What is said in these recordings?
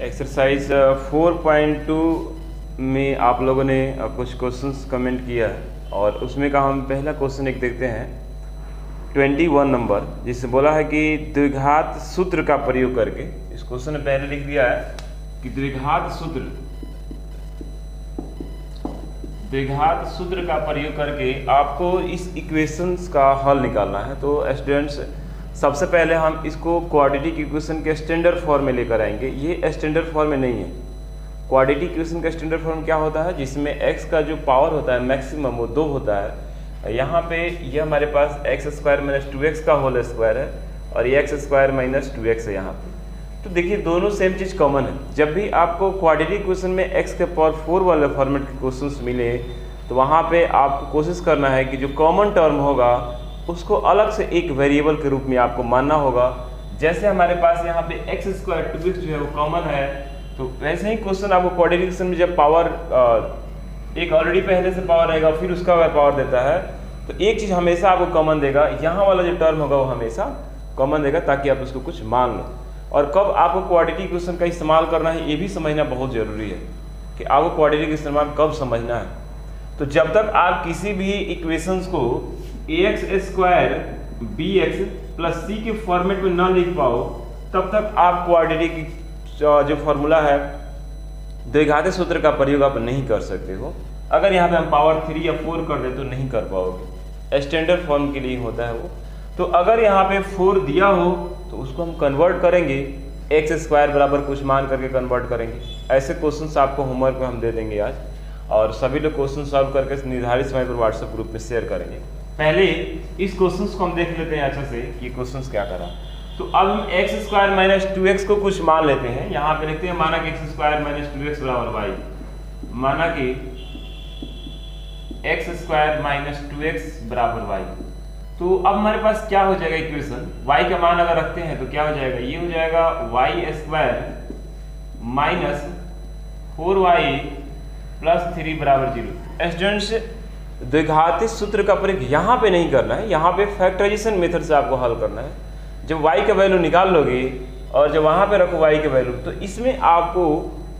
Exercise 4.2 में आप लोगों ने कुछ क्वेश्चंस कमेंट किया है और उसमें का हम पहला क्वेश्चन एक देखते हैं 21 नंबर, जिससे बोला है कि द्विघात सूत्र का प्रयोग करके, इस क्वेश्चन ने पहले लिख दिया है कि द्विघात सूत्र का प्रयोग करके आपको इस इक्वेशंस का हल निकालना है। तो स्टूडेंट्स, सबसे पहले हम इसको क्वाड्रेटिक इक्वेशन के स्टैंडर्ड फॉर्म में लेकर आएंगे। ये स्टैंडर्ड फॉर्म में नहीं है। क्वाड्रेटिक इक्वेशन का स्टैंडर्ड फॉर्म क्या होता है, जिसमें x का जो पावर होता है मैक्सिमम वो 2 होता है। यहाँ पे ये हमारे पास x स्क्वायर माइनस 2x का होल स्क्वायर है और ये x स्क्वायर माइनस 2x है यहाँ पे। तो देखिए दोनों सेम चीज़ कॉमन है। जब भी आपको क्वाड्रेटिक इक्वेशन में x के पावर 4 वाले फॉर्मेट के क्वेश्चंस मिले तो वहाँ पे आपको कोशिश करना है कि जो कॉमन टर्म होगा उसको अलग से एक वेरिएबल के रूप में आपको मानना होगा। जैसे हमारे पास यहाँ पे x स्क्वायर 2x जो है वो कॉमन है, तो वैसे ही क्वेश्चन आपको क्वाड्रेटिक इक्वेशन में जब पावर एक ऑलरेडी पहले से पावर रहेगा फिर उसका अगर पावर देता है तो एक चीज़ हमेशा आपको कॉमन देगा, यहाँ वाला जो टर्म होगा वो हमेशा कॉमन देगा ताकि आप उसको कुछ मान लो। और कब आपको क्वाड्रेटिक इक्वेशन का इस्तेमाल करना है ये भी समझना बहुत ज़रूरी है कि आपको क्वाड्रेटिक इस्तेमाल कब समझना है। तो जब तक आप किसी भी इक्वेशंस को ax square bx plus c के फॉर्मेट में ना लिख पाओ तब तक आप क्वाड्रेटिक जो फॉर्मूला है द्विघात सूत्र का प्रयोग आप नहीं कर सकते हो। अगर यहाँ पे हम पावर 3 या 4 कर दे तो नहीं कर पाओगे, स्टैंडर्ड फॉर्म के लिए होता है वो। तो अगर यहाँ पे 4 दिया हो तो उसको हम कन्वर्ट करेंगे, एक्स स्क्वायर बराबर कुछ मान करके कन्वर्ट करेंगे। ऐसे क्वेश्चंस आपको होमवर्क में हम दे देंगे आज, और सभी लोग क्वेश्चन सॉल्व करके निर्धारित समय पर व्हाट्सएप ग्रुप में शेयर करेंगे। पहले इस क्वेश्चंस को हम देख लेते हैं अच्छे से कि क्वेश्चंस क्या करा। तो अब हम एक्स स्क्वायर माइनस 2x को कुछ मान लेते हैं। यहाँ पे लिखते हैं माना कि एक्स स्क्वायर माइनस 2x बराबर वाई, माना कि एक्स स्क्वायर माइनस 2x बराबर वाई। तो अब हमारे पास क्या हो जाएगा इक्वेशन, y का मान अगर रखते हैं तो क्या हो जाएगा, ये हो जाएगा y square minus 4y plus 3 बराबर 0। स्टूडेंट्स, द्विघाती सूत्र का प्रयोग यहाँ पे नहीं करना है, यहाँ पे फैक्टराइजेशन मेथड से आपको हल करना है। जब y का वैल्यू निकाल लोगे और जब वहाँ पे रखो y के वैल्यू, तो इसमें आपको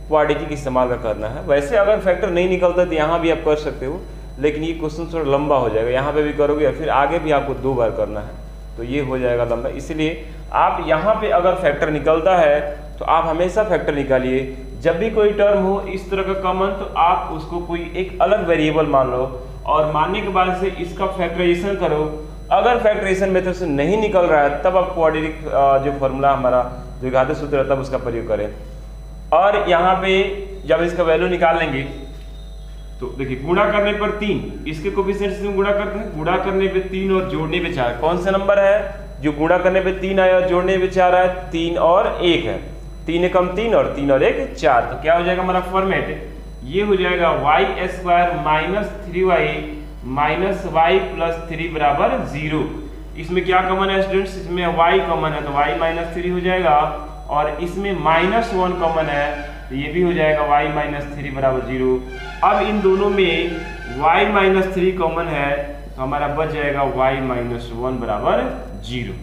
क्वाड्रेटिक इस्तेमाल का करना है। वैसे अगर फैक्टर नहीं निकलता तो यहाँ भी आप कर सकते हो, लेकिन ये क्वेश्चन थोड़ा लंबा हो जाएगा। यहाँ पे भी करोगे और फिर आगे भी आपको 2 बार करना है, तो ये हो जाएगा लंबा। इसलिए आप यहाँ पे अगर फैक्टर निकलता है तो आप हमेशा फैक्टर निकालिए। जब भी कोई टर्म हो इस तरह का कॉमन तो आप उसको कोई एक अलग वेरिएबल मान लो और मानने के बाद से इसका फैक्टराइजेशन करो। अगर फैक्टराइजेशन मेथड से नहीं निकल रहा है तब आप क्वाड्रेटिक जो फॉर्मूला हमारा द्विघाती सूत्र है तब उसका प्रयोग करें। और यहाँ पे जब इसका वैल्यू निकाल लेंगे तो देखिए गुणा करने पर 3, इसके कोफिशिएंट से गुणा करते हैं, गुणा करने पे 3 और जोड़ने पे 4। कौन सा नंबर है जो गुणा करने पे 3 आया और जोड़ने पे 4 आया, 3 और 1 है। 3 एकम 3 और 3 और 1 4। तो क्या हो जाएगा हमारा फॉर्मेट, ये हो जाएगा y square minus 3y minus y plus 3 बराबर 0। इसमें क्या कॉमन है स्टूडेंट्स, इसमें y कॉमन है तो y माइनस 3 हो जाएगा, और इसमें माइनस 1 कॉमन है तो ये भी हो जाएगा y माइनस 3 बराबर 0। अब इन दोनों में y माइनस 3 कॉमन है तो हमारा बच जाएगा y माइनस 1 बराबर 0।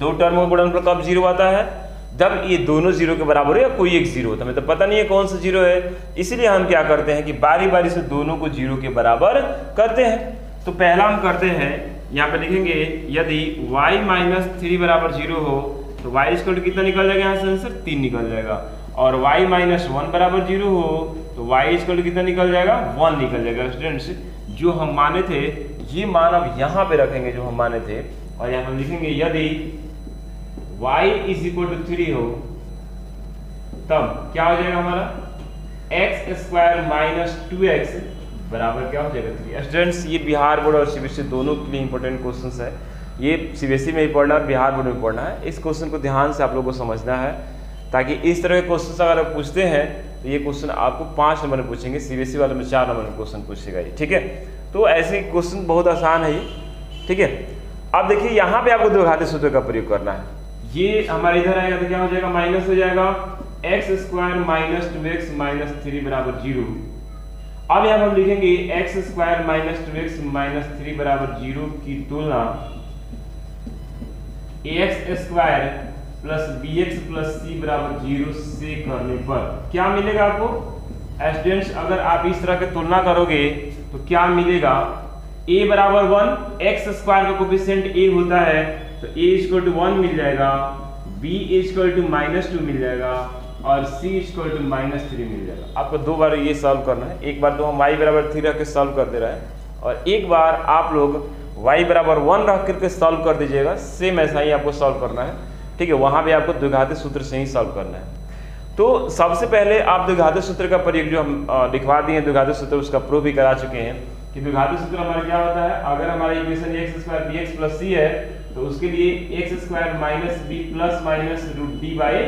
दो टर्म का गुणनफल कब 0 आता है, जब ये दोनों 0 के बराबर हो या कोई एक 0 होता है। हमें तो पता नहीं है कौन सा 0 है, इसीलिए हम क्या करते हैं कि बारी बारी से दोनों को 0 के बराबर करते हैं। तो पहला हम करते हैं, यहाँ पे लिखेंगे यदि y माइनस 3 बराबर 0 हो तो y इक्वल कितना निकल जाएगा, यहाँ से आंसर 3 निकल जाएगा। और y माइनस 1 बराबर 0 हो तो y इक्वल कितना निकल जाएगा, 1 निकल जाएगा। स्टूडेंट्स, जो हम माने थे ये मान अब यहाँ पे रखेंगे जो हम माने थे, और यहाँ हम लिखेंगे यदि y इज इक्वल टू 3 हो तब क्या हो जाएगा हमारा, x स्क्वायर माइनस 2x बराबर क्या हो जाएगा 3। स्टूडेंट्स, ये बिहार बोर्ड और सीबीएसई दोनों के लिए इंपॉर्टेंट क्वेश्चन है। ये सीबीएसई में भी पढ़ना है, बिहार बोर्ड में पढ़ना है। इस क्वेश्चन को ध्यान से आप लोगों को समझना है, ताकि इस तरह के क्वेश्चन अगर आप पूछते हैं तो ये क्वेश्चन आपको 5 नंबर में पूछेंगे, सीबीएसई वाले में 4 नंबर में क्वेश्चन पूछेगा ये, ठीक है। तो ऐसे क्वेश्चन बहुत आसान है ये, ठीक है। अब देखिए यहाँ पे आपको द्विघाती सूत्र का प्रयोग करना है। ये हमारे इधर आएगा तो क्या हो जाएगा, माइनस हो जाएगा x square minus 2x minus 3 बराबर 0। अब यहाँ हम लिखेंगे x square minus 2x minus 3 बराबर 0 की तुलना x square plus b x plus c बराबर 0 से करने पर क्या मिलेगा आपको स्टूडेंट्स? अगर आप इस तरह की तुलना करोगे तो क्या मिलेगा? a बराबर 1, एक्स स्क्वायर का कोफिशिएंट a होता है तो a इक्वल टू 1 मिल जाएगा, b इक्वल टू -2 मिल जाएगा और c इक्वल टू -3 मिल जाएगा। आपको दो बार ये सॉल्व करना है। एक बार तो हम y बराबर 3 रख के सॉल्व कर दे रहा है और एक बार आप लोग y बराबर 1 रख करके सॉल्व कर दीजिएगा। सेम ऐसा ही आपको सॉल्व करना है, ठीक है। वहां भी आपको द्विघाती सूत्र से ही सॉल्व करना है। तो सबसे पहले आप द्विघाती सूत्र का प्रयोग जो हम लिखवा दिए द्विघाती सूत्र, उसका प्रूव भी करा चुके हैं कि द्विघाती सूत्र हमारा क्या होता है। अगर हमारा equation x square b x plus c है तो उसके लिए x square minus b plus minus root D by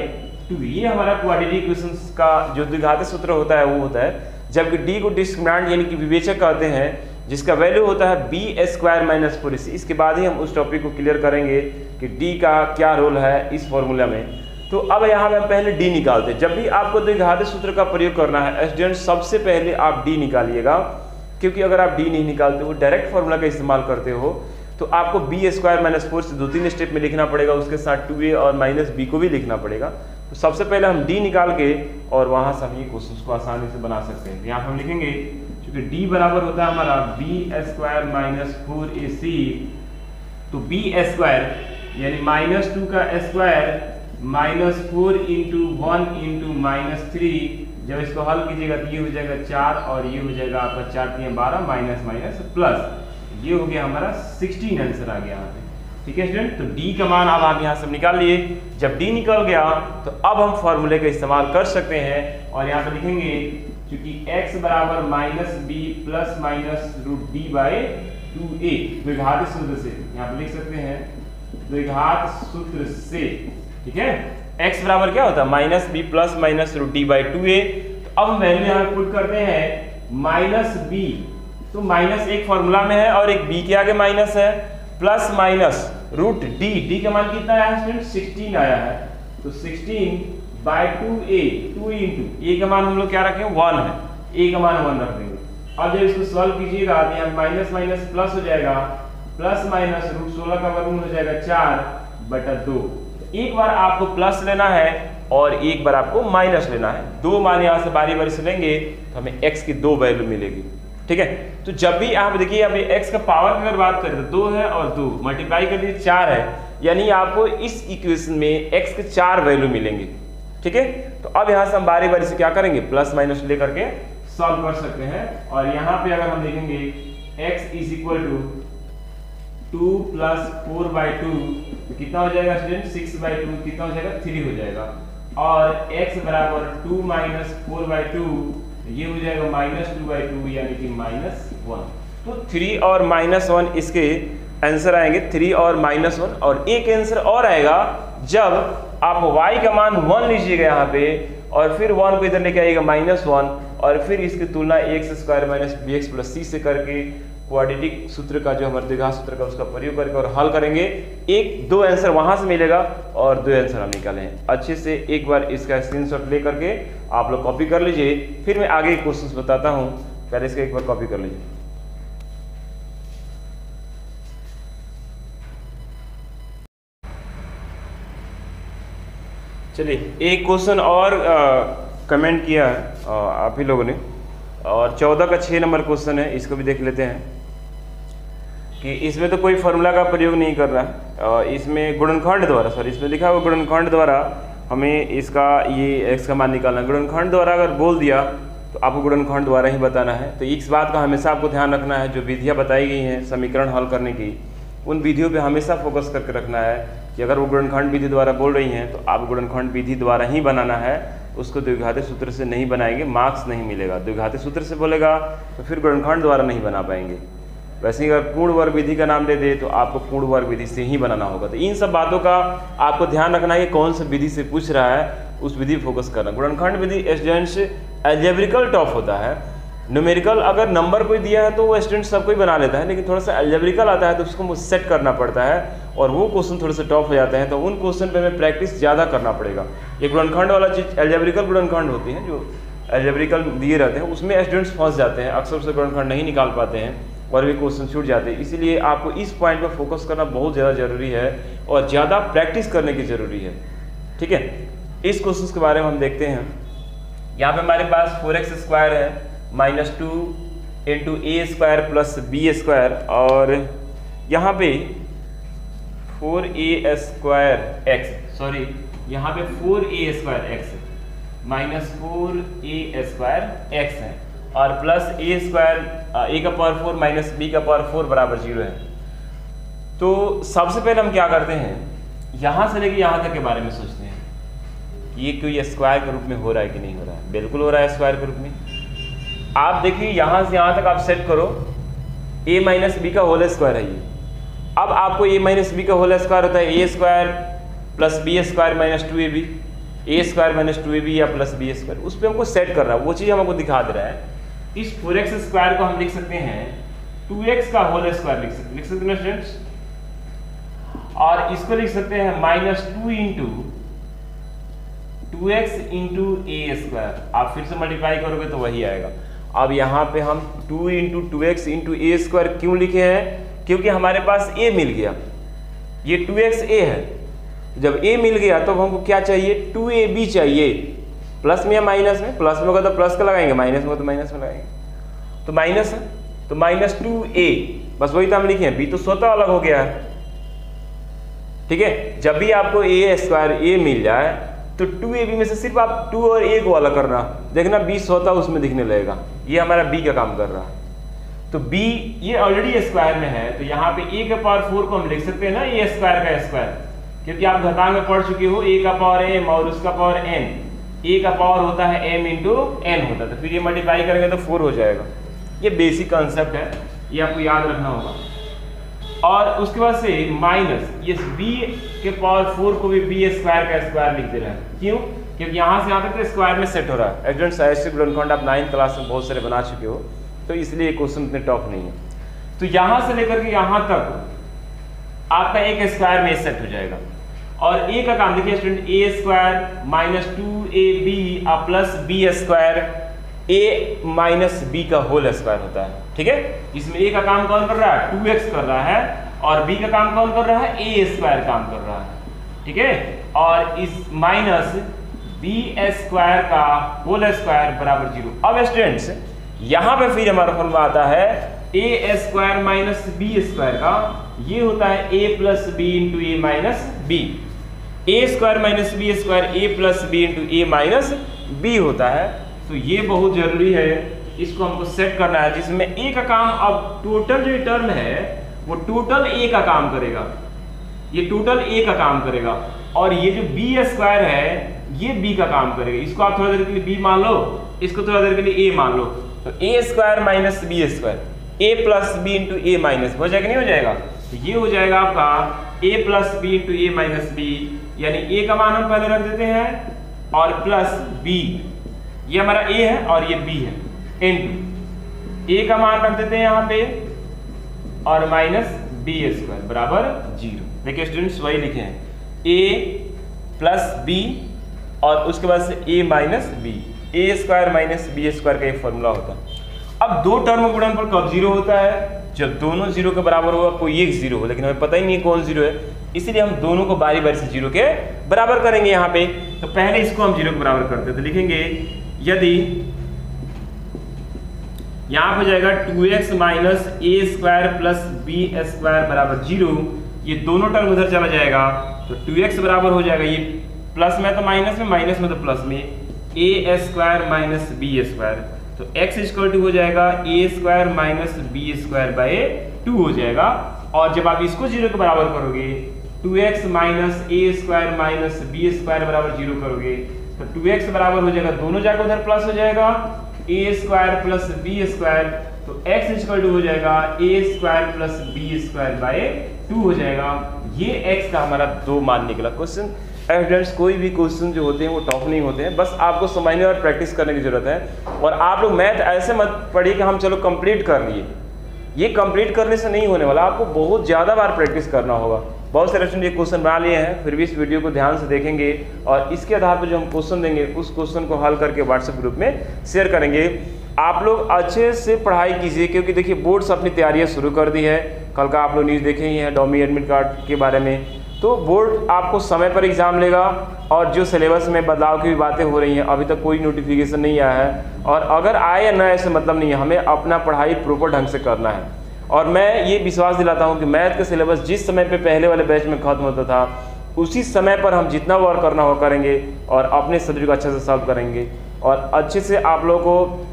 2, ये हमारा क्वाड्रेटिक इक्वेशंस का जो द्विघाती सूत्र होता है वो होता है। जबकि डी को डिस्क्रिमिनेंट यानी कि विवेचक कहते हैं, जिसका वैल्यू होता है बी स्क्वायर माइनस 4ac। इसके बाद ही हम उस टॉपिक को क्लियर करेंगे कि डी का क्या रोल है इस फॉर्मूला में। तो अब यहाँ पे हम पहले डी निकालते हैं। जब भी आपको द्विघाती सूत्र का प्रयोग करना है स्टूडेंट, सबसे पहले आप डी निकालिएगा, क्योंकि अगर आप डी नहीं निकालते हो डायरेक्ट फॉर्मूला का इस्तेमाल करते हो तो आपको बी स्क्वायर माइनस 4 से 2-3 स्टेप में लिखना पड़ेगा, उसके साथ 2a और माइनस बी को भी लिखना पड़ेगा। तो सबसे पहले हम डी निकाल के और वहाँ से हम ये क्वेश्चन को आसानी से बना सकते हैं। यहाँ हम लिखेंगे क्योंकि डी बराबर होता है हमारा बी स्क्वायर माइनस 4ac, तो बी स्क्वायर यानी -2 का स्क्वायर -4 इंटू 1 इंटू -3, जब इसको हल कीजिएगा तो ये हो जाएगा 4 और ये हो जाएगा आपका 4 3 12 माइनस माइनस प्लस, ये हो गया हमारा 16 आंसर आ गया यहाँ पे, ठीक है स्टूडेंट। तो डी का मान अब आप यहाँ से निकाल लिए। जब डी निकल गया तो अब हम फॉर्मूले का इस्तेमाल कर सकते हैं और यहाँ पे लिखेंगे क्योंकि x बराबर -b plus minus root D by 2a, द्विघात सूत्र से यहाँ पे लिख सकते हैं, द्विघात सूत्र से, ठीक है। x बराबर क्या होता है -b plus minus root D by 2a। तो अब हम वैल्यू यहाँ पुट करते हैं -b, तो माइनस एक फॉर्मूला में है और एक b के आगे माइनस है, प्लस माइनस रूट डी का मान कितना आया है स्टूडेंट? 16 आया है। तो 16 बाई 2a, 2 इंटू a का मान हम लोग क्या रखें? 1 है, a का मान 1 रख देंगे। अब जब इसको सॉल्व कीजिएगा तो यहाँ माइनस माइनस प्लस हो जाएगा, प्लस माइनस रूट 16 का वर्गमूल हो जाएगा 4/2। एक बार आपको प्लस लेना है और एक बार आपको माइनस लेना है। दो मान यहाँ से बारी बारी से लेंगे तो हमें x की 2 वैल्यू मिलेगी, ठीक है। तो जब भी आप देखिए अभी x का पावर की अगर बात करें तो 2 है और 2 मल्टीप्लाई कर दीजिए 4 है, यानी आपको इस इक्वेशन में x के 4 वैल्यू मिलेंगे, ठीक है। तो अब यहाँ से हम बारी बारी से क्या करेंगे? प्लस माइनस लेकर के सॉल्व कर सकते हैं। और यहाँ पे अगर हम देखेंगे x is equal to 2 plus 4/2 तो कितना हो जाएगा स्टूडेंट? 6/2 कितना हो जाएगा? 3 हो जाएगा। और x बराबर 2 माइनस 4/2 ये हो जाएगा -2/2 यानी कि -1। तो 3 और -1 इसके आंसर आएंगे, 3 और -1। और एक आंसर और आएगा जब आप y का मान 1 लीजिएगा यहाँ पे और फिर 1 को इधर लेके आइएगा -1 और फिर इसकी तुलना x square minus b x plus c से करके क्वाड्रेटिक सूत्र का जो हमारे द्विघात सूत्र का उसका प्रयोग करके और हल करेंगे। एक 2 आंसर वहां से मिलेगा और 2 आंसर हम निकालें। अच्छे से एक बार इसका स्क्रीनशॉट ले करके आप लोग कॉपी कर लीजिए, फिर मैं आगे क्वेश्चंस बताता हूं। पहले इसका एक बार कॉपी कर लीजिए। चलिए एक क्वेश्चन और कमेंट किया है आप ही लोगों ने, और 14 का 6 नंबर क्वेश्चन है, इसको भी देख लेते हैं कि इसमें तो कोई फॉर्मूला का प्रयोग नहीं कर रहा है, इसमें गुणनखंड द्वारा, सॉरी इसमें लिखा हुआ गुणनखंड द्वारा हमें इसका ये x का मान निकालना है। गुणनखंड द्वारा अगर बोल दिया तो आपको गुणनखंड द्वारा ही बताना है। तो इस बात का हमेशा आपको ध्यान रखना है, जो विधियाँ बताई गई हैं समीकरण हल करने की, उन विधियों पे हमेशा फोकस करके रखना है कि अगर वो गुणनखंड विधि द्वारा बोल रही हैं तो आप गुणनखंड विधि द्वारा ही बनाना है, उसको द्विघाती सूत्र से नहीं बनाएंगे, मार्क्स नहीं मिलेगा। द्विघाती सूत्र से बोलेगा तो फिर गुणनखंड द्वारा नहीं बना पाएंगे। वैसे ही अगर पूर्ण वर्ग विधि का नाम ले दे तो आपको पूर्ण वर्ग विधि से ही बनाना होगा। तो इन सब बातों का आपको ध्यान रखना है कि कौन सी विधि से पूछ रहा है, उस विधि पर फोकस करना। गुणनखंड विधि स्टूडेंट्स एल्जेब्रिकल टॉप होता है, न्यूमेरिकल अगर नंबर कोई दिया है तो वो स्टूडेंट सब कोई बना लेता है, लेकिन थोड़ा सा एल्जेब्रिकल आता है तो उसको सेट करना पड़ता है और वो क्वेश्चन थोड़े से टॉप हो जाते हैं। तो उन क्वेश्चन पे हमें प्रैक्टिस ज़्यादा करना पड़ेगा। ये गुणनखंड वाला चीज़ एल्जेब्रिकल गुणनखंड होती है, जो एल्जेब्रिकल दिए रहते हैं उसमें स्टूडेंट्स फंस जाते हैं, अक्सर से गुणनखंड नहीं निकाल पाते हैं और भी क्वेश्चन छूट जाते हैं। इसीलिए आपको इस पॉइंट पर फोकस करना बहुत ज़्यादा जरूरी है और ज़्यादा प्रैक्टिस करने की ज़रूरी है। ठीक है, इस क्वेश्चन के बारे में हम देखते हैं। यहाँ पे हमारे पास 4x² है माइनस 2 इंटू ए स्क्वायर प्लस बी स्क्वायर, और यहाँ पे यहाँ पे 4a² माइनस 4a² है, और प्लस a स्क्वायर a का पावर 4 माइनस b का पावर 4 बराबर 0 है। तो सबसे पहले हम क्या करते हैं, यहाँ से लेके यहाँ तक के बारे में सोचते हैं, ये कोई स्क्वायर के रूप में हो रहा है कि नहीं हो रहा है। बिल्कुल हो रहा है स्क्वायर के रूप में। आप देखिए यहाँ से यहाँ तक आप सेट करो, a माइनस बी का होल स्क्वायर है ये। अब आपको a माइनस बी का होल स्क्वायर होता है a square plus B square minus 2ab, a square minus 2ab या प्लस बी स्क्वायर, उस पर हमको सेट कर रहा है, वो चीज़ हमको दिखा दे रहा है। इस 4x² को हम लिख सकते हैं 2x का होल स्क्वायर लिख सकते हैं स्टूडेंट्स, और इसको लिख सकते हैं minus 2 into 2x into a²। आप फिर से मल्टीप्लाई करोगे तो वही आएगा। अब यहाँ पे हम 2 इंटू 2x इंटू a² क्यों लिखे हैं, क्योंकि हमारे पास a मिल गया, ये 2x a है। जब a मिल गया तो हमको क्या चाहिए, 2ab चाहिए, प्लस में या माइनस में। प्लस में होगा तो प्लस का लगाएंगे, माइनस में होगा तो माइनस में लगाएंगे, तो माइनस है तो माइनस 2a, बस वही तो हम लिखे हैं। b तो स्वतः अलग हो गया है, ठीक है। जब भी आपको a² a मिल जाए तो 2ab में से सिर्फ आप 2 और a को अलग करना, देखना b स्वतः उसमें दिखने लगेगा। ये हमारा b का काम कर रहा है। तो b ये ऑलरेडी स्क्वायर में है, तो यहाँ पे a का पावर 4 को हम लिख सकते हैं ना a² का स्क्वायर, क्योंकि आप घातांक में पढ़ चुके हो, a का पावर m और उसका पावर n, a का पावर होता है m इंटू n होता है, तो फिर ये मल्टीप्लाई करेंगे तो 4 हो जाएगा। ये बेसिक कॉन्सेप्ट है, ये आपको याद रखना होगा। और उसके बाद से माइनस ये b के पावर 4 को भी b² का स्क्वायर लिख दे रहा है। क्यों, क्योंकि यहाँ से यहाँ तक तो स्क्वायर में सेट हो रहा है। स्टूडेंट्स ऐसे गुणनखंड आप 9th क्लास में बहुत सारे बना चुके हो, तो इसलिए ये क्वेश्चन इतने टफ नहीं है। तो यहाँ से लेकर के यहाँ तक आपका एक स्क्वायर में सेट हो जाएगा। और a का काम देखिए student, a² minus 2ab plus b² a minus b का होल स्क्वायर होता है, ठीक है। इसमें a का काम कौन कर रहा है, 2x कर रहा है, और b का काम कौन कर रहा है, a² काम कर रहा है, ठीक है। और इस माइनस b² का होल स्क्वायर बराबर 0। अब स्टूडेंट्स यहाँ पे फिर हमारा फॉर्मूला आता है a² माइनस b² का, ये होता है a plus b into a minus b। a² minus b² a plus b into a minus b होता है। तो ये बहुत जरूरी है, इसको हमको सेट करना है, जिसमें a का काम, अब टोटल जो टर्म है वो टोटल a का काम करेगा, ये टोटल a का काम करेगा, और ये जो b² है ये b का काम करेगा। इसको आप थोड़ा देर के लिए b मान लो, इसको थोड़ा देर के लिए a मान लो, तो a² minus b² a plus b into a minus, हो जाएगा नहीं हो जाएगा, तो ये हो जाएगा आपका a plus b into a minus b, यानी a का मान हम पहले रख देते हैं और प्लस b, ये हमारा a है और ये b है, इंटू a का मान रख देते हैं यहाँ पे और माइनस b² बराबर 0। देखिए स्टूडेंट्स वही लिखे हैं, a प्लस b और उसके बाद से a minus b, a² minus b² का एक फॉर्मूला होता है। अब दो टर्म गुणनफल कब 0 होता है, जब दोनों 0 के बराबर होगा, कोई एक 0 हो, लेकिन हमें पता ही नहीं है कौन 0 है, इसलिए हम दोनों को बारी बारी से 0 के बराबर करेंगे यहाँ पे। तो पहले इसको हम 0 के बराबर करते हैं, तो लिखेंगे यदि यहाँ पे जाएगा 2x minus a² plus b² बराबर 0, ये दोनों टर्म उधर चला जाएगा, तो 2x बराबर हो जाएगा, ये प्लस में तो माइनस में, माइनस में तो प्लस में, a² माइनस b², तो x इक्वल टू हो जाएगा a² माइनस b² बाय 2 हो जाएगा। और जब आप इसको 0 के बराबर करोगे, 2x minus a² minus b² बराबर 0 करोगे, तो 2x बराबर हो जाएगा, दोनों जाकर उधर प्लस हो जाएगा, a² प्लस b², तो x इक्वल टू हो जाएगा a² प्लस b² बाय 2 हो जाएगा। ये x का हमारा 2 मान निकला। क्वेश्चन स्टूडेंट्स, कोई भी क्वेश्चन जो होते हैं वो टफ नहीं होते हैं, बस आपको समझने और प्रैक्टिस करने की जरूरत है। और आप लोग मैथ ऐसे मत पढ़िए कि हम चलो कंप्लीट कर लिए, ये कंप्लीट करने से नहीं होने वाला, आपको बहुत ज़्यादा बार प्रैक्टिस करना होगा। बहुत सारे स्टूडेंट ये क्वेश्चन बना लिए हैं, फिर भी इस वीडियो को ध्यान से देखेंगे और इसके आधार पर जो हम क्वेश्चन देंगे उस क्वेश्चन को हल करके व्हाट्सएप ग्रुप में शेयर करेंगे। आप लोग अच्छे से पढ़ाई कीजिए, क्योंकि देखिए बोर्ड्स अपनी तैयारियाँ शुरू कर दी है। कल का आप लोग न्यूज़ देखे ही हैं डॉमी एडमिट कार्ड के बारे में, तो बोर्ड आपको समय पर एग्ज़ाम लेगा और जो सिलेबस में बदलाव की भी बातें हो रही हैं, अभी तक कोई नोटिफिकेशन नहीं आया है, और अगर आए या ना ऐसे मतलब नहीं है, हमें अपना पढ़ाई प्रॉपर ढंग से करना है। और मैं ये विश्वास दिलाता हूँ कि मैथ का सिलेबस जिस समय पे पहले वाले बैच में ख़त्म होता था, उसी समय पर हम जितना वर्क करना हो करेंगे और अपने सब्जेक्ट को अच्छे से सॉल्व करेंगे और अच्छे से आप लोगों को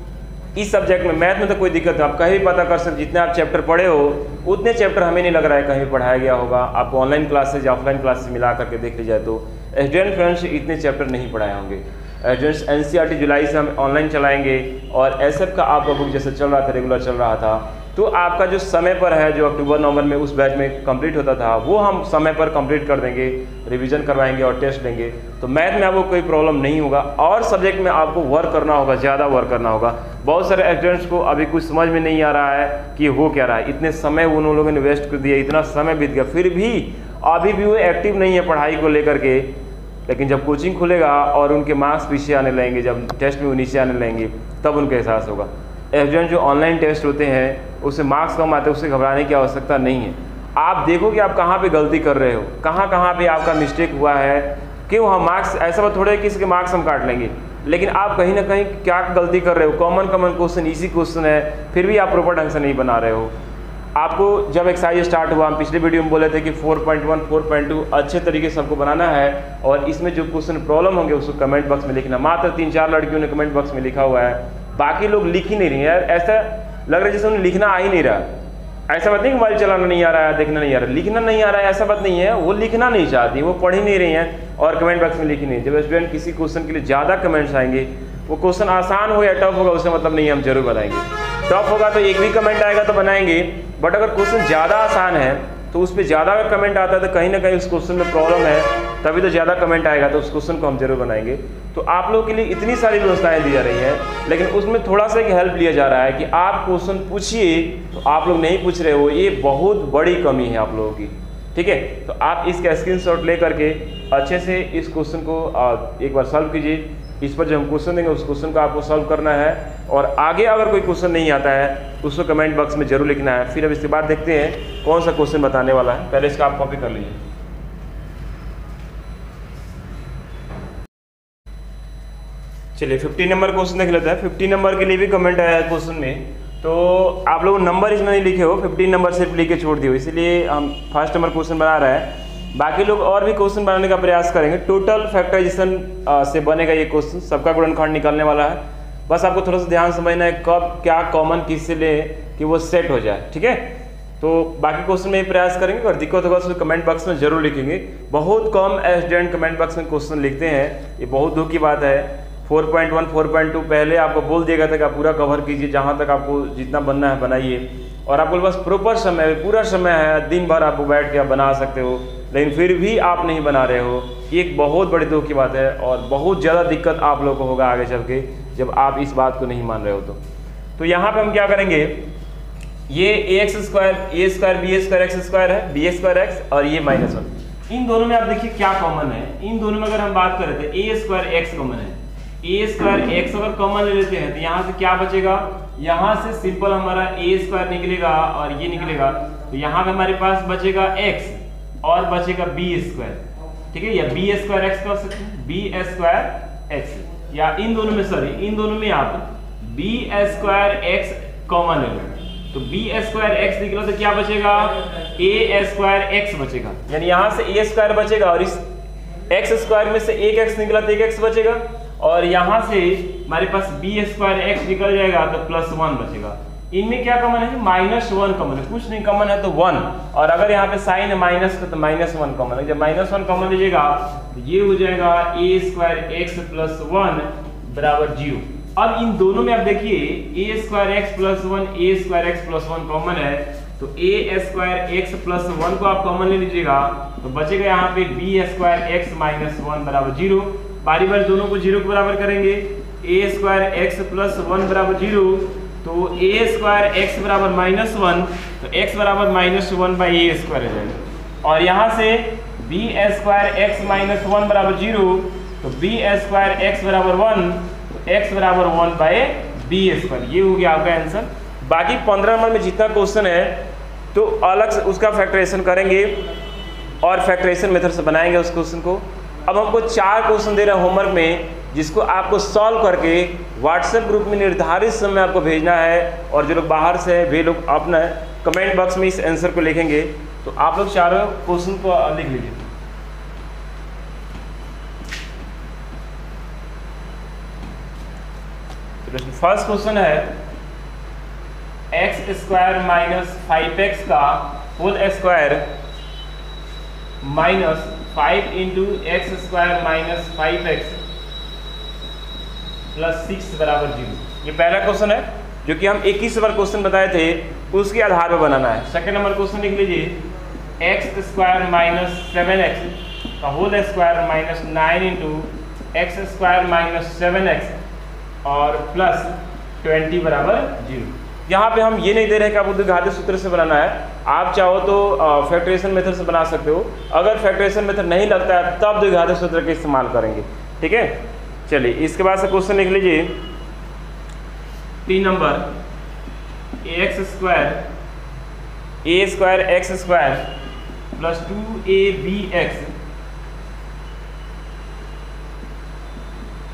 इस सब्जेक्ट में, मैथ में तो कोई दिक्कत नहीं, आप कहीं भी पता कर सकते, जितने आप चैप्टर पढ़े हो उतने चैप्टर हमें नहीं लग रहा है कहीं भी पढ़ाया गया होगा। आपको ऑनलाइन क्लासेज या ऑफलाइन क्लासेज मिला करके देख ली जाए तो स्टूडेंट फ्रेंड्स इतने चैप्टर नहीं पढ़ाए होंगे। स्टूडेंट्स एनसीईआरटी जुलाई से हम ऑनलाइन चलाएंगे और एसएफ का आपका बुक जैसे चल रहा था, रेगुलर चल रहा था, तो आपका जो समय पर है, जो अक्टूबर नवंबर में उस बैच में कंप्लीट होता था, वो हम समय पर कंप्लीट कर देंगे, रिवीजन करवाएंगे और टेस्ट देंगे। तो मैथ में आपको कोई प्रॉब्लम नहीं होगा और सब्जेक्ट में आपको वर्क करना होगा, ज़्यादा वर्क करना होगा। बहुत सारे स्टूडेंट्स को अभी कुछ समझ में नहीं आ रहा है कि हो क्या रहा है, इतने समय उन लोगों ने वेस्ट कर दिया, इतना समय बीत गया, फिर भी अभी भी वो एक्टिव नहीं है पढ़ाई को लेकर के। लेकिन जब कोचिंग खुलेगा और उनके मार्क्स पीछे आने लगेंगे, जब टेस्ट में वो नीचे आने लगेंगे, तब उनको एहसास होगा। स्टूडेंट जो ऑनलाइन टेस्ट होते हैं उससे मार्क्स कम आते हैं, उससे घबराने की आवश्यकता नहीं है। आप देखो कि आप कहाँ पे गलती कर रहे हो, कहाँ पे आपका मिस्टेक हुआ है, क्यों हम मार्क्स, ऐसा बात थोड़ा है किसी के मार्क्स हम काट लेंगे, लेकिन आप कहीं ना कहीं क्या गलती कर रहे हो। कॉमन क्वेश्चन, इजी क्वेश्चन है, फिर भी आप प्रॉपर ढंग से नहीं बना रहे हो। आपको जब एक्सरसाइज स्टार्ट हुआ, हम पिछले वीडियो में बोले थे कि 4.1 4.2 अच्छे तरीके से सबको बनाना है और इसमें जो क्वेश्चन प्रॉब्लम होंगे उसको कमेंट बॉक्स में लिखना। मात्र 3-4 लड़कियों ने कमेंट बॉक्स में लिखा हुआ है, बाकी लोग लिख ही नहीं रही है। ऐसा लग रहा है जैसे उन्हें लिखना आ ही नहीं रहा। ऐसा बात नहीं मोबाइल चलाना नहीं आ रहा है, देखना नहीं आ रहा, लिखना नहीं आ रहा है, ऐसा बात नहीं है। वो लिखना नहीं चाहती, वो पढ़ ही नहीं रही हैं और कमेंट बॉक्स में लिख ही नहीं। जब स्टूडेंट किसी क्वेश्चन के लिए ज़्यादा कमेंट्स आएंगे, वो क्वेश्चन आसान हो या टफ होगा उससे मतलब नहीं है, हम जरूर बनाएंगे। टफ होगा तो एक भी कमेंट आएगा तो बनाएंगे, बट अगर क्वेश्चन ज़्यादा आसान है तो उस पर ज़्यादा अगर कमेंट आता है तो कहीं ना कहीं उस क्वेश्चन में प्रॉब्लम है, तभी तो ज़्यादा कमेंट आएगा, तो उस क्वेश्चन को हम जरूर बनाएंगे। तो आप लोगों के लिए इतनी सारी व्यवस्थाएं दी जा रही है, लेकिन उसमें थोड़ा सा एक हेल्प लिया जा रहा है कि आप क्वेश्चन पूछिए, तो आप लोग नहीं पूछ रहे हो, ये बहुत बड़ी कमी है आप लोगों की। ठीक है, तो आप इसका स्क्रीनशॉट ले करके अच्छे से इस क्वेश्चन को एक बार सॉल्व कीजिए। इस पर जो हम क्वेश्चन देंगे उस क्वेश्चन को आपको सॉल्व करना है और आगे अगर कोई क्वेश्चन नहीं आता है तो उसको कमेंट बॉक्स में जरूर लिखना है। फिर अब इसके बाद देखते हैं कौन सा क्वेश्चन बताने वाला है। पहले इसका आप कॉपी कर लीजिए। चलिए 50 नंबर क्वेश्चन देख लेते हैं। 50 नंबर के लिए भी कमेंट आया है क्वेश्चन में, तो आप लोग नंबर इसमें नहीं लिखे हो, 50 नंबर सिर्फ लिख के छोड़ दिए हो, इसीलिए हम फर्स्ट नंबर क्वेश्चन बना रहे हैं। बाकी लोग और भी क्वेश्चन बनाने का प्रयास करेंगे। टोटल फैक्टराइजेशन से बनेगा ये क्वेश्चन, सबका गुणनखंड निकलने वाला है। बस आपको थोड़ा सा ध्यान समझना है कब क्या कॉमन किससे ले कि वो सेट हो जाए। ठीक है, तो बाकी क्वेश्चन में ही प्रयास करेंगे, अगर दिक्कत होगा तो कमेंट बॉक्स में जरूर लिखेंगे। बहुत कम स्टूडेंट कमेंट बॉक्स में क्वेश्चन लिखते हैं, ये बहुत दुख की बात है। 4.1 4.2 पहले आपको बोल दिया गया था कि आप पूरा कवर कीजिए, जहाँ तक आपको जितना बनना है बनाइए, और आपको बस प्रॉपर समय, पूरा समय है, दिन भर आपको बैठ के आप बना सकते हो, लेकिन फिर भी आप नहीं बना रहे हो। ये एक बहुत बड़ी दुख की बात है और बहुत ज़्यादा दिक्कत आप लोगों को होगा आगे चल के जब आप इस बात को नहीं मान रहे हो। तो यहाँ पे हम क्या करेंगे, ये ax square a square b square x square है, b स्क्वायर x और ये -1, इन दोनों में आप देखिए क्या कॉमन है। इन दोनों में अगर हम बात करें तो a स्क्वायर x कॉमन है, a स्क्वायर x अगर कॉमन ले लेते हैं तो यहाँ से क्या बचेगा, यहाँ से सिंपल हमारा a स्क्वायर निकलेगा और ये निकलेगा, तो यहाँ पे हमारे पास बचेगा x और बचेगा b स्क्वायर। ठीक है, या b स्क्वायर x कर सकते हैं, b स्क्वायर x, या इन दोनों में, सॉरी इन दोनों में आप b स्क्वायर x कॉमन ले लो, तो b स्क्वायर x निकला तो क्या बचेगा, a स्क्वायर x बचेगा, यानी यहाँ से a स्क्वायर बचेगा और इस x स्क्वायर में से एक x निकला तो एक x बचेगा, और यहाँ से हमारे पास b स्क्वायर x निकल जाएगा तो +1 बचेगा। इनमें क्या कॉमन है, -1 कॉमन है, कुछ नहीं कॉमन है तो 1, और अगर यहाँ पे साइन है माइनस का तो -1 कॉमन है। जब -1 कॉमन लीजिएगा तो ये हो जाएगा a स्क्वायर x + 1 बराबर 0। अब इन दोनों में आप देखिए a square x + 1 a square x + 1 common है, तो a स्क्वायर x + 1 को आप कॉमन ले लीजिएगा तो बचेगा यहाँ पे b स्क्वायर x - 1 बराबर 0। बारी बारी दोनों को 0 के बराबर करेंगे, a स्क्वायर x + 1 बराबर 0, तो a स्क्वायर x बराबर -1, तो x बराबर -1/a स्क्वायर हो जाएगा, और यहाँ से b स्क्वायर x - 1 बराबर 0, तो b स्क्वायर x बराबर 1, तो x बराबर 1/b स्क्वायर। ये हो गया आपका आंसर। बाकी 15 नंबर में जितना क्वेश्चन है तो अलग से उसका फैक्टराइजेशन करेंगे, और फैक्टराइजेशन मेथड से बनाएंगे उस क्वेश्चन को। अब हमको 4 क्वेश्चन दे रहे हैं होमवर्क में, जिसको आपको सॉल्व करके व्हाट्सएप ग्रुप में निर्धारित समय आपको भेजना है। और जो लोग बाहर से हैं वे लोग अपना कमेंट बॉक्स में इस आंसर को लिखेंगे। तो आप लोग चारों क्वेश्चन को लिख लीजिए। फर्स्ट क्वेश्चन है x स्क्वायर माइनस 5x का whole square minus 5 into x square minus 5x plus 6 बराबर 0। ये पहला क्वेश्चन है जो कि हम 21 नंबर क्वेश्चन बताए थे, उसके आधार पर बनाना है। सेकंड नंबर क्वेश्चन लिख लीजिए x स्क्वायर माइनस 7x का whole square minus 9 into x square minus 7x और प्लस 20 बराबर 0। यहाँ पे हम ये नहीं दे रहे कि आपको द्विघात सूत्र से बनाना है, आप चाहो तो फैक्टराइजेशन मेथड से बना सकते हो। अगर फैक्टराइजेशन मेथड नहीं लगता है तब द्विघात सूत्र का इस्तेमाल करेंगे, ठीक है। चलिए इसके बाद से क्वेश्चन लिख लीजिए 3 number ax square x square plus 2abx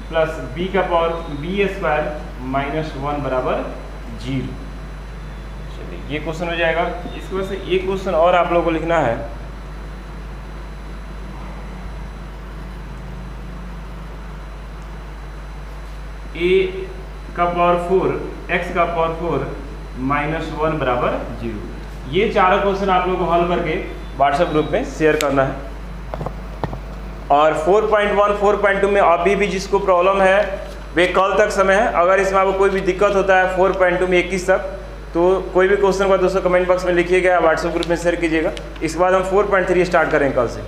plus b का पावर b स्क्वायर माइनस 1 बराबर 0। चलिए ये क्वेश्चन हो जाएगा। इसके वजह से एक क्वेश्चन और आप लोगों को लिखना है। a का पावर 4 x का पावर 4 माइनस 1 बराबर 0। ये चारों क्वेश्चन आप लोगों को हल करके व्हाट्सएप ग्रुप में शेयर करना है। और 4.1 4.2 में अभी भी जिसको प्रॉब्लम है वे कल तक समय है। अगर इसमें आपको कोई भी दिक्कत होता है 4.2 में 21 तक, तो कोई भी क्वेश्चन का दोस्तों कमेंट बॉक्स में लिखिएगा, व्हाट्सएप ग्रुप में शेयर कीजिएगा। इसके बाद हम 4.3 स्टार्ट करेंगे कल से।